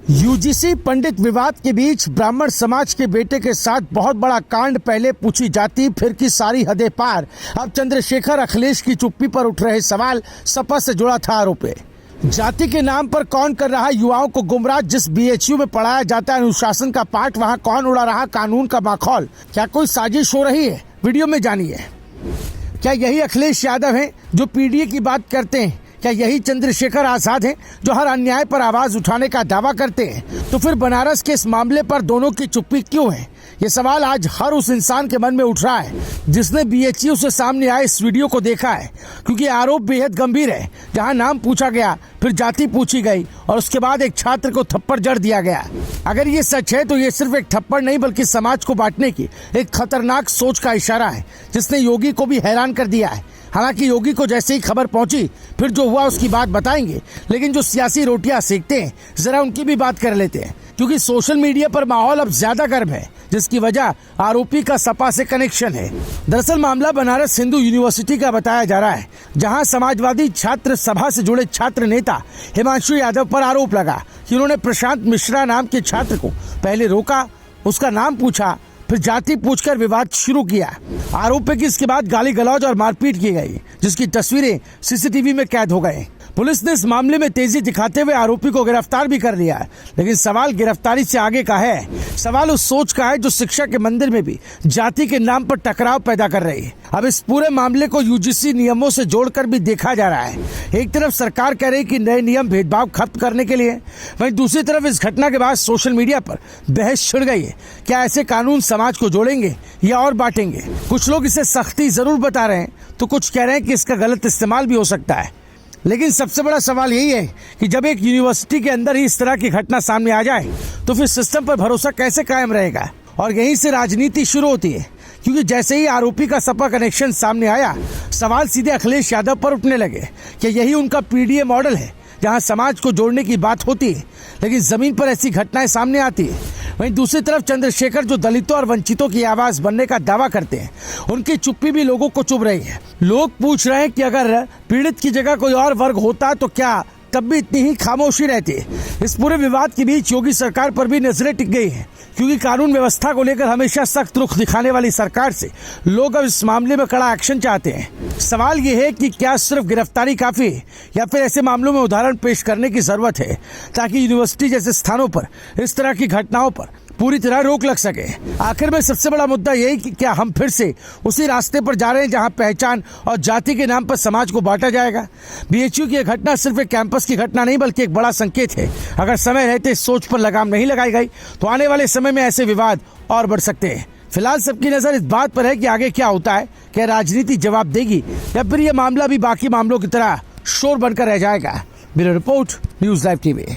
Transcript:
UGC पंडित विवाद के बीच ब्राह्मण समाज के बेटे के साथ बहुत बड़ा कांड। पहले पूछी जाती फिर की सारी हदें पार। अब चंद्रशेखर अखिलेश की चुप्पी पर उठ रहे सवाल। सपा से जुड़ा था आरोप। जाति के नाम पर कौन कर रहा युवाओं को गुमराह। जिस बीएचयू में पढ़ाया जाता है अनुशासन का पाठ, वहां कौन उड़ा रहा कानून का माखौल। क्या कोई साजिश हो रही है? वीडियो में जानिए। क्या यही अखिलेश यादव हैं जो पीडीए की बात करते हैं? क्या यही चंद्रशेखर आजाद हैं जो हर अन्याय पर आवाज उठाने का दावा करते हैं? तो फिर बनारस के इस मामले पर दोनों की चुप्पी क्यों है? ये सवाल आज हर उस इंसान के मन में उठ रहा है जिसने बीएचयू से सामने आए इस वीडियो को देखा है, क्योंकि आरोप बेहद गंभीर है। जहां नाम पूछा गया, फिर जाति पूछी गई और उसके बाद एक छात्र को थप्पड़ जड़ दिया गया। अगर ये सच है तो ये सिर्फ एक थप्पड़ नहीं बल्कि समाज को बांटने की एक खतरनाक सोच का इशारा है, जिसने योगी को भी हैरान कर दिया है। हालांकि योगी को जैसे ही खबर पहुंची फिर जो हुआ उसकी बात बताएंगे, लेकिन जो सियासी रोटियां सेकते हैं जरा उनकी भी बात कर लेते हैं, क्योंकि सोशल मीडिया पर माहौल अब ज्यादा गर्म है, जिसकी वजह आरोपी का सपा से कनेक्शन है। दरअसल मामला बनारस हिंदू यूनिवर्सिटी का बताया जा रहा है, जहां समाजवादी छात्र सभा से जुड़े छात्र नेता हिमांशु यादव पर आरोप लगा कि उन्होंने प्रशांत मिश्रा नाम के छात्र को पहले रोका, उसका नाम पूछा, फिर जाति पूछकर विवाद शुरू किया। आरोप है कि इसके बाद गाली गलौज और मारपीट की गई, जिसकी तस्वीरें सीसीटीवी में कैद हो गए। पुलिस ने इस मामले में तेजी दिखाते हुए आरोपी को गिरफ्तार भी कर लिया है, लेकिन सवाल गिरफ्तारी से आगे का है। सवाल उस सोच का है जो शिक्षा के मंदिर में भी जाति के नाम पर टकराव पैदा कर रही है। अब इस पूरे मामले को यूजीसी नियमों से जोड़कर भी देखा जा रहा है। एक तरफ सरकार कह रही कि नए नियम भेदभाव खत्म करने के लिए, वहीं दूसरी तरफ इस घटना के बाद सोशल मीडिया पर बहस छिड़ गई है। क्या ऐसे कानून समाज को जोड़ेंगे या और बांटेंगे? कुछ लोग इसे सख्ती जरूर बता रहे हैं, तो कुछ कह रहे हैं कि इसका गलत इस्तेमाल भी हो सकता है। लेकिन सबसे बड़ा सवाल यही है कि जब एक यूनिवर्सिटी के अंदर ही इस तरह की घटना सामने आ जाए तो फिर सिस्टम पर भरोसा कैसे कायम रहेगा? और यहीं से राजनीति शुरू होती है, क्योंकि जैसे ही आरोपी का सपा कनेक्शन सामने आया, सवाल सीधे अखिलेश यादव पर उठने लगे। क्या यही उनका पीडीए मॉडल है, जहां समाज को जोड़ने की बात होती है लेकिन जमीन पर ऐसी घटनाएं सामने आती है? वहीं दूसरी तरफ चंद्रशेखर जो दलितों और वंचितों की आवाज बनने का दावा करते हैं, उनकी चुप्पी भी लोगों को चुभ रही है। लोग पूछ रहे हैं कि अगर पीड़ित की जगह कोई और वर्ग होता तो क्या तब भी इतनी ही खामोशी रहती? इस पूरे विवाद के बीच योगी सरकार पर भी नजरें टिक गई हैं, क्योंकि कानून व्यवस्था को लेकर हमेशा सख्त रुख दिखाने वाली सरकार से लोग अब इस मामले में कड़ा एक्शन चाहते हैं। सवाल ये है कि क्या सिर्फ गिरफ्तारी काफी है या फिर ऐसे मामलों में उदाहरण पेश करने की जरूरत है, ताकि यूनिवर्सिटी जैसे स्थानों पर इस तरह की घटनाओं पर पूरी तरह रोक लग सके। आखिर में सबसे बड़ा मुद्दा यही कि क्या हम फिर से उसी रास्ते पर जा रहे हैं जहां पहचान और जाति के नाम पर समाज को बांटा जाएगा? बीएचयू की घटना सिर्फ एक कैंपस की घटना नहीं बल्कि एक बड़ा संकेत है। अगर समय रहते इस सोच पर लगाम नहीं लगाई गई तो आने वाले समय में ऐसे विवाद और बढ़ सकते हैं। फिलहाल सबकी नजर इस बात पर है कि आगे क्या होता है। क्या राजनीति जवाब देगी या फिर यह मामला भी बाकी मामलों की तरह शोर बनकर रह जाएगा? Bureau report, news live TV.